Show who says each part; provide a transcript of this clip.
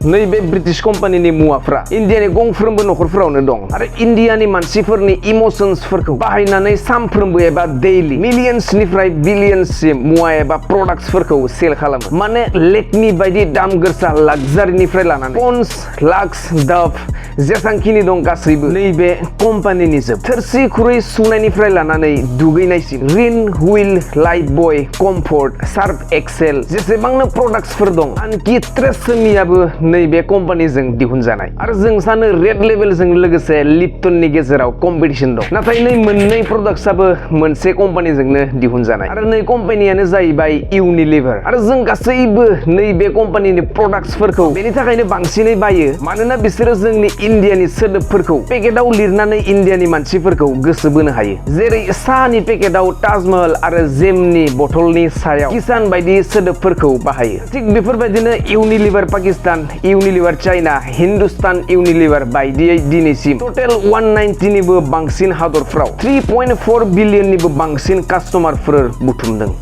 Speaker 1: नैबे ब्रिटिश कम्पानिनि मुवाफ्रा इन्डियानि गंफ्रोमबो नखरफोरावनो दं आरो इन्डियानि मानसिफोरनि इमोशन्सफोरखौ बाहायनानै सानफ्रोमबो एबा डेइलि मिलियन्सनिफ्राय बिलियन्ससिम मुवा एबा प्रडाक्ट्सफोरखौ सेल खालामो माने लेकमी बायदि दाम गोसा लाक्जारिनिफ्राय लानानै पन्स लाक्स डाभ जेसांखिनि दं गासैबो नैबे कम्पानिनि जोब थोरसि खुरै सुनायनिफ्राय लानानै दुगैनायसिम रिन हुइल लाइफ बय कम्फर्ट सार्फ एक्सेल जेसेबांनो प्रडाक्ट्सफोर दं आनखि ट्रेसमियाबो नैबे कम्पानिजों दिहुनजानाय आरो जों सानो रेड लेबेलजों लोगोसे लिप्टननि गेजेराव कम्पिटिशन दं नाथाय नै मोननै प्रडाक्ट्सआबो मोनसे कम्पानिजोंनो दिहुनजानाय आरो नै कम्पानियानो जाहैबाय इउनिलिभार आरो जों गासैबो नैबे कम्पानिनि प्रडाक्ट्सफोरखौ बेनि थाखायनो बांसिनै बायो मानोना बिसोरो जोंनि इन्डियानि सोदोबफोरखौ पेकेटाव लिरनानै इन्डियानि मानसिफोरखौ गोसो बोनो हायो जेरै साहानि पेकेटाव ताजमहल आरो जेमनि बथलनि सायाव किसान बायदि सोदोबफोरखौ बाहायो थिग बेफोरबायदिनो Unilever Pakistan Unilever China Hindustan Unilever बायदियै दिनैसिम टटेल 190 निबो बांसिन हादरफ्राव 3.4 बिलियननिबो बांसिन कास्टमारफोर बुथुमदों